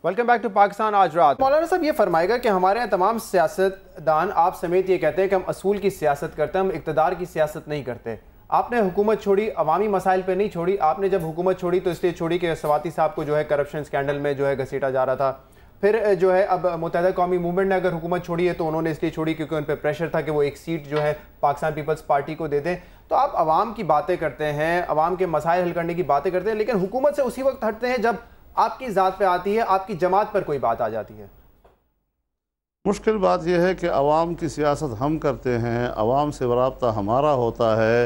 Welcome back to Pakistan आज रात। मौलाना साहब ये फरमाएगा कि हमारे यहाँ तमाम सियासतदान आप समेत ये कहते हैं कि हम असूल की सियासत करते हैं, हम इक़्तिदार की सियासत नहीं करते। आपने हुकूमत छोड़ी, अवामी मसाइल पे नहीं छोड़ी। आपने जब हुकूमत छोड़ी तो इसलिए छोड़ी कि सवाती साहब को जो है करप्शन स्कैंडल में जो है घसीटा जा रहा था। फिर जो है अब मुत्तहिदा कौमी मूवमेंट ने अगर हुकूमत छोड़ी है तो उन्होंने इसलिए छोड़ी क्योंकि उन पर प्रेशर था कि वो एक सीट जो है पाकिस्तान पीपल्स पार्टी को दे दें। तो आप अवाम की बातें करते हैं, अवाम के मसाइल हल करने की बातें करते हैं, लेकिन हुकूमत से उसी वक्त हटते हैं जब आपकी ज़ात पे आती है, आपकी जमात पर कोई बात आ जाती है। मुश्किल बात यह है कि अवाम की सियासत हम करते हैं, अवाम से रब्ता हमारा होता है,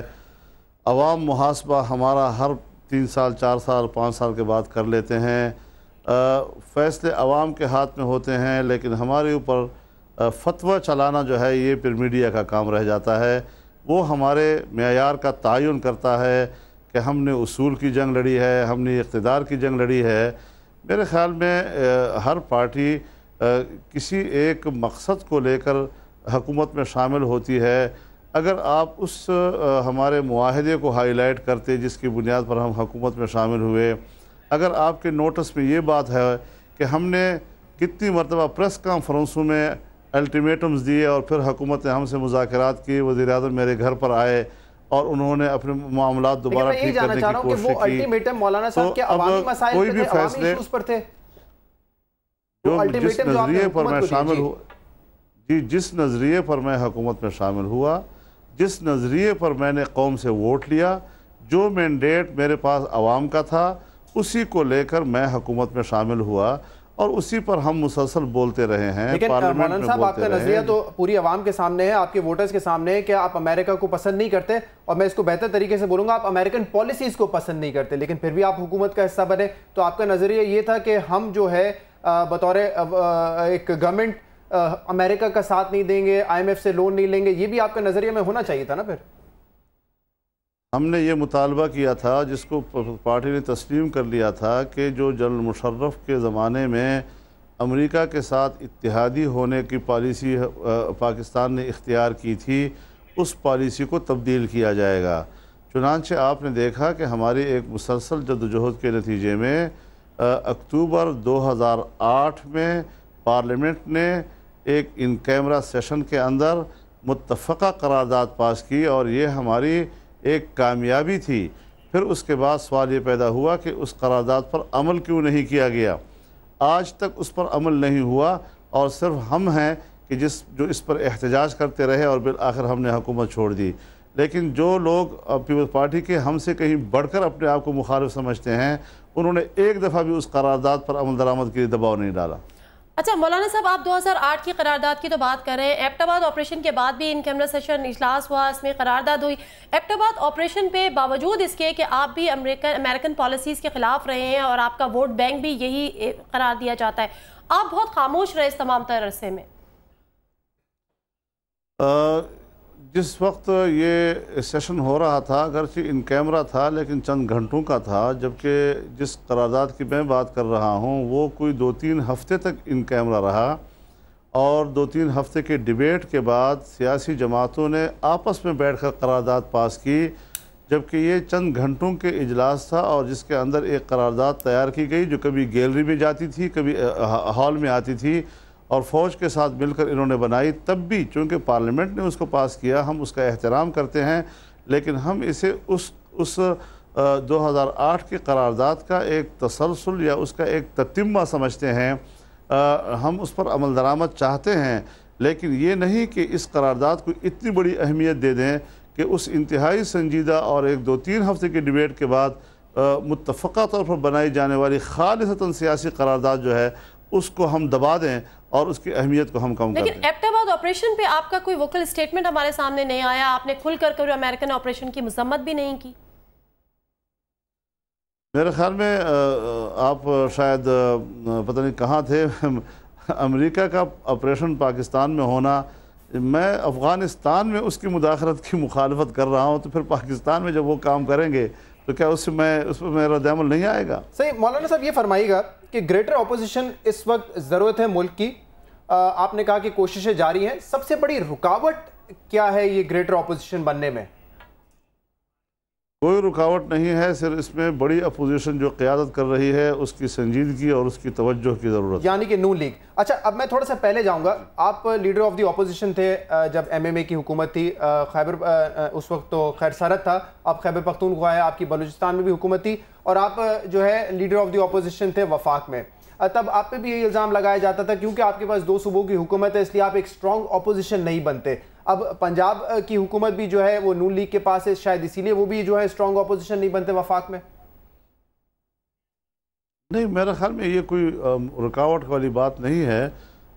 अवाम मुहासबा हमारा हर 3 साल 4 साल 5 साल के बाद कर लेते हैं। फ़ैसले अवाम के हाथ में होते हैं, लेकिन हमारे ऊपर फतवा चलाना जो है ये फिर मीडिया का काम रह जाता है। वो हमारे मेयार का तयन करता है कि हमने उसूल की जंग लड़ी है, हमने इक़्तिदार की जंग लड़ी है। मेरे ख़्याल में हर पार्टी किसी एक मकसद को लेकर हुकूमत में शामिल होती है। अगर आप उस हमारे मुआहदे को हाईलाइट करते जिसकी बुनियाद पर हम हुकूमत में शामिल हुए, अगर आपके नोटिस में ये बात है कि हमने कितनी मरतबा प्रेस कॉन्फ्रेंसों में अल्टीमेटम्स दिए और फिर हुकूमत ने हमसे मुज़ाकरात किए, वज़ीर-ए-आज़म मेरे घर पर आए और उन्होंने अपने मामला दोबारा ठीक करने की कोशिश की। अल्टीमेटम मौलाना साहब के अवामी मसाइल कोई भी फैसले पर थे जो जिस नज़रिए पर मैं शामिल हुआ जी, जिस नज़रिए पर मैं हुकूमत में शामिल हुआ, जिस नज़रिए पर मैंने कौम से वोट लिया, जो मैंडेट मेरे पास अवाम का था, उसी को लेकर मैं हुकूमत में शामिल हुआ और उसी पर हम मुसलसल बोलते रहे हैं। लेकिन मौलाना साहब आपका नजरिया तो पूरी आवाम के सामने है, आपके वोटर्स के सामने है कि आप अमेरिका को पसंद नहीं करते, और मैं इसको बेहतर तरीके से बोलूंगा, आप अमेरिकन पॉलिसीज को पसंद नहीं करते, लेकिन फिर भी आप हुकूमत का हिस्सा बने। तो आपका नजरिया ये था कि हम जो है बतौर एक गवर्नमेंट अमेरिका का साथ नहीं देंगे, IMF से लोन नहीं लेंगे, ये भी आपका नजरिया में होना चाहिए था ना। फिर हमने ये मुतालबा किया था जिसको पार्टी ने तस्लीम कर लिया था कि जो जनरल मुशर्रफ के ज़माने में अमेरिका के साथ इत्तेहादी होने की पॉलिसी पाकिस्तान ने इख्तियार की थी, उस पॉलिसी को तब्दील किया जाएगा। चुनांचे आपने देखा कि हमारी एक मुसलसल जद्दोजहद के नतीजे में अक्टूबर 2008 में पार्लियामेंट ने एक इन कैमरा सेशन के अंदर मुत्तफ़क़ा करारदाद पास की और ये हमारी एक कामयाबी थी। फिर उसके बाद सवाल ये पैदा हुआ कि उस करारदाद पर अमल क्यों नहीं किया गया। आज तक उस पर अमल नहीं हुआ और सिर्फ हम हैं कि जो इस पर एहतजाज करते रहे और बिल आखिर हमने हुकूमत छोड़ दी। लेकिन जो लोग पीपल्स पार्टी के हमसे कहीं बढ़कर अपने आप को मुखालिफ समझते हैं, उन्होंने एक दफ़ा भी उस करारदाद पर अमल दरामद के लिए दबाव नहीं डाला। अच्छा मौलाना साहब, आप 2008 की करारदाद की तो बात कर रहे हैं। एबटाबाद ऑपरेशन के बाद भी इन कैमरा सेशन इजलास हुआ, इसमें करारदाद हुई। एबटाबाद ऑपरेशन पे बावजूद इसके कि आप भी अमेरिकन पॉलिसीज़ के ख़िलाफ़ रहे हैं और आपका वोट बैंक भी यही करार दिया जाता है, आप बहुत खामोश रहे इस तमाम तरह अरसे में। जिस वक्त ये सेशन हो रहा था, अगरचे इन कैमरा था लेकिन चंद घंटों का था, जबकि जिस करारदाद की मैं बात कर रहा हूँ वो कोई 2-3 हफ्ते तक इन कैमरा रहा और 2-3 हफ्ते के डिबेट के बाद सियासी जमातों ने आपस में बैठकर करारदाद पास की, जबकि ये चंद घंटों के इजलास था और जिसके अंदर एक करारदाद तैयार की गई जो कभी गैलरी में जाती थी, कभी हॉल में आती थी और फ़ौज के साथ मिलकर इन्होंने बनाई। तब भी चूँकि पार्लियामेंट ने उसको पास किया, हम उसका एहतराम करते हैं, लेकिन हम इसे उस 2008 की करारदाद का एक तसलसल या उसका एक ततिम्मा समझते हैं। हम उस पर अमल दरामद चाहते हैं, लेकिन ये नहीं कि इस करारदाद को इतनी बड़ी अहमियत दे दें कि उस इंतहाई संजीदा और एक 2-3 हफ्ते की डिबेट के बाद मुत्तफ़क़ा तौर पर बनाई जाने वाली खालिसतन सियासी करारदाद जो है उसको हम दबा दें और उसकी अहमियत को हम कम कर दें। लेकिन एबटाबाद ऑपरेशन पे आपका कोई वोकल स्टेटमेंट हमारे सामने नहीं आया, आपने खुलकर अमेरिकन ऑपरेशन की मजम्मत भी नहीं की। मेरे ख्याल में आप शायद पता नहीं कहाँ थे अमेरिका का ऑपरेशन पाकिस्तान में होना, मैं अफ़गानिस्तान में उसकी मुदाखलत की मुखालफत कर रहा हूँ, तो फिर पाकिस्तान में जब वो काम करेंगे तो क्या उस पर मेरा रद्द-ए-अमल नहीं आएगा। सही। मौलाना साहब ये फरमाइएगा कि ग्रेटर अपोजिशन इस वक्त ज़रूरत है मुल्क की, आपने कहा कि कोशिशें जारी हैं, सबसे बड़ी रुकावट क्या है ये ग्रेटर अपोजिशन बनने में? कोई रुकावट नहीं है, सिर्फ इसमें बड़ी अपोजिशन जो क़यादत कर रही है उसकी संजीदगी और उसकी तवज्जो की ज़रूरत, यानी कि नून लीग। अच्छा, अब मैं थोड़ा सा पहले जाऊंगा। आप लीडर ऑफ द ऑपोजिशन थे जब MMA की हुकूमत थी। खैबर उस वक्त तो खैर सरहद था, अब खैबर पख्तूनख्वा है, आपकी बलूचिस्तान में भी हुकूमत थी, और आप जो है लीडर ऑफ द ऑपोजिशन थे वफाक में। तब आप पे भी ये इल्ज़ाम लगाया जाता था क्योंकि आपके पास 2 सूबों की हुकूमत है, इसलिए आप एक स्ट्रॉन्ग ऑपोजिशन नहीं बनते। अब पंजाब की हुकूमत भी जो है वो नून लीग के पास है, शायद इसीलिए वो भी जो है स्ट्रॉन्ग ऑपोजिशन नहीं बनते वफाक में। नहीं, मेरे ख्याल में ये कोई रुकावट वाली बात नहीं है।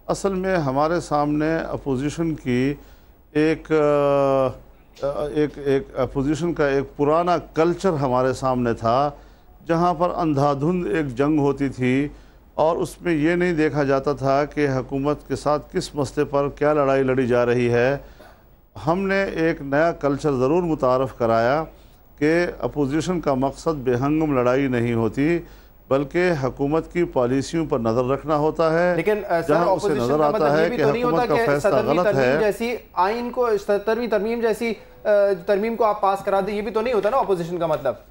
असल में हमारे सामने अपोजिशन की एक अपोजिशन का एक पुराना कल्चर हमारे सामने था, जहाँ पर अंधाधुंध एक जंग होती थी और उसमें ये नहीं देखा जाता था कि हुकूमत के साथ किस मसले पर क्या लड़ाई लड़ी जा रही है। हमने एक नया कल्चर ज़रूर मुतारफ़ कराया कि अपोजिशन का मकसद बेहंगम लड़ाई नहीं होती, बल्कि हुकूमत की पॉलिसियों पर नज़र रखना होता है। लेकिन जहाँ उसे नज़र आता है कि हुकूमत का फैसला गलत है, जैसी आइन को 70वीं तरमीम जैसी तरमीम को आप पास करा दें, ये भी तो नहीं होता ना अपोजिशन का मतलब।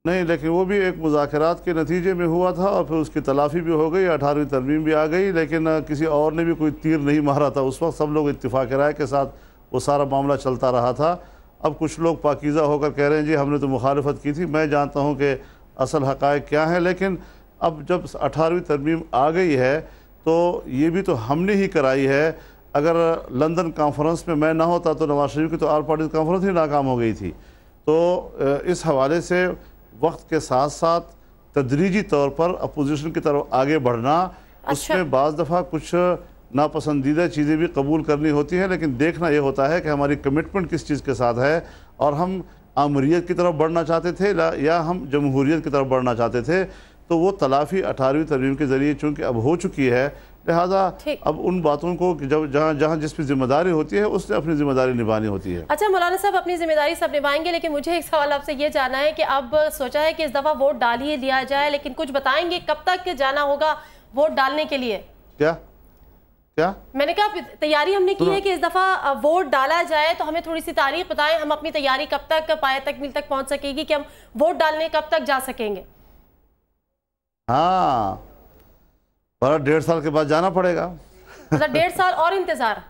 नहीं, लेकिन वो भी एक मुज़ाकरात के नतीजे में हुआ था और फिर उसकी तलाफ़ी भी हो गई, 18वीं तरमीम भी आ गई, लेकिन किसी और ने भी कोई तीर नहीं मारा था। उस वक्त सब लोग इत्तिफाक़ राय के साथ वो सारा मामला चलता रहा था। अब कुछ लोग पाकीज़ा होकर कह रहे हैं जी हमने तो मुखालफत की थी। मैं जानता हूँ कि असल हक़ाइक़ क्या है, लेकिन अब जब 18वीं तरमीम आ गई है तो ये भी तो हमने ही कराई है। अगर लंदन कॉन्फ्रेंस में मैं ना होता तो नवाज शरीफ की तो ऑल पार्टीज़ कॉन्फ्रेंस ही नाकाम हो गई थी। तो इस हवाले से वक्त के साथ साथ तदरीजी तौर पर अपोजिशन की तरफ आगे बढ़ना, उसमें बाज़ दफ़ा कुछ नापसंदीदा चीज़ें भी कबूल करनी होती हैं, लेकिन देखना ये होता है कि हमारी कमिटमेंट किस चीज़ के साथ है और हम आमरीत की तरफ बढ़ना चाहते थे या हम जमहूरियत की तरफ बढ़ना चाहते थे। तो वो तलाफ़ी 18वीं तरमीम के ज़रिए चूँकि अब हो चुकी है, लिहाजा अब उन बातों को जब जहाँ जिस पर जिम्मेदारी होती है उसने अपनी जिम्मेदारी निभानी होती है। अच्छा मौलाना साहब, अपनी जिम्मेदारी सब निभाएंगे, लेकिन मुझे एक सवाल आपसे ये जानना है कि अब सोचा है कि इस दफ़ा वोट डाल ही दिया जाए, लेकिन कुछ बताएंगे कब तक जाना होगा वोट डालने के लिए? क्या मैंने कहा तैयारी हमने की है कि इस दफ़ा वोट डाला जाए, तो हमें थोड़ी सी तारीख बताएं, हम अपनी तैयारी कब तक पाया तकमील तक पहुंच सकेगी कि हम वोट डालने कब तक जा सकेंगे? हाँ, 1.5 साल के बाद जाना पड़ेगा। मतलब 1.5 साल और इंतजार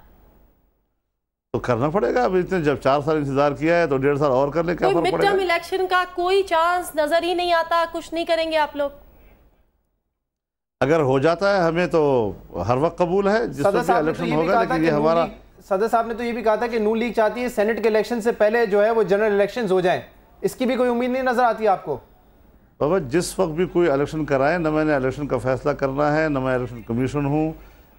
तो करना पड़ेगा। अब इतने जब 4 साल इंतजार किया है तो 1.5 साल और कर ले, क्या फर्क पड़ेगा? मिड टर्म इलेक्शन का कोई चांस नजर ही नहीं आता, कुछ नहीं करेंगे आप लोग? अगर हो जाता है हमें तो हर वक्त कबूल है, जिस वक्त इलेक्शन होगा। लेकिन ये हमारा सदर साहब ने तो ये भी कहा था कि नून लीग चाहती है सेनेट के इलेक्शन से पहले जो है वो जनरल इलेक्शंस हो जाएं। इसकी भी कोई उम्मीद नहीं नजर आती आपको? बाबा, जिस वक्त भी कोई इलेक्शन कराए, न मैंने इलेक्शन का फैसला करना है, न मैं इलेक्शन कमीशन हूँ,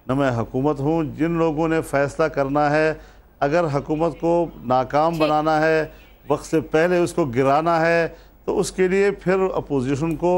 न मैं हुकूमत हूँ। जिन लोगों ने फैसला करना है, अगर हुकूमत को नाकाम बनाना है, वक्त से पहले उसको गिराना है, तो उसके लिए फिर अपोजिशन को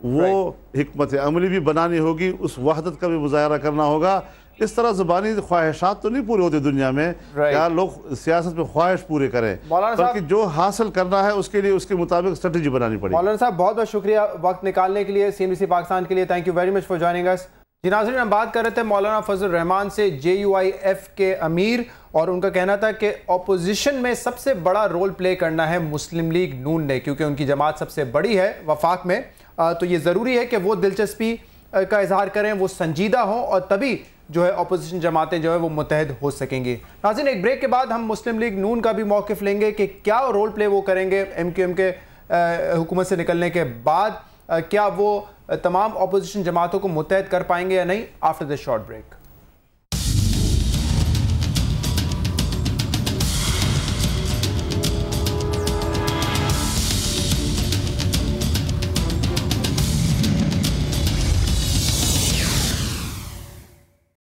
वो हिकमत अमली भी बनानी होगी, उस वहदत का भी मुजाहरा करना होगा। इस तरह ज़बानी ख्वाहिशात तो नहीं पूरे होते दुनिया में, यार लोग सियासत में ख्वाहिश पूरे करें, बल्कि जो हासिल करना है उसके लिए उसके मुताबिक स्ट्रेटजी बनानी पड़ेगी। मौलाना साहब बहुत बहुत शुक्रिया वक्त निकालने के लिए CNBC पाकिस्तान के लिए। Thank you very much for joining us. जी नाज़रीन, हम बात कर रहे थे मौलाना फजल रहमान से, JUIF के अमीर, और उनका कहना था कि अपोजिशन में सबसे बड़ा रोल प्ले करना है मुस्लिम लीग नून ने, क्योंकि उनकी जमात सबसे बड़ी है वफाक में। तो ये ज़रूरी है कि वो दिलचस्पी का इजहार करें, वो संजीदा हों, और तभी जो है अपोजिशन जमातें जो है वो मुत्तहद हो सकेंगी। नाज़रीन, एक ब्रेक के बाद हम मुस्लिम लीग नून का भी मौक़िफ़ लेंगे कि क्या रोल प्ले वो करेंगे MQM के हुकूमत से निकलने के बाद। क्या वो तमाम अपोजिशन जमातों को मुत्तहद कर पाएंगे या नहीं, आफ्टर दिस शॉर्ट ब्रेक।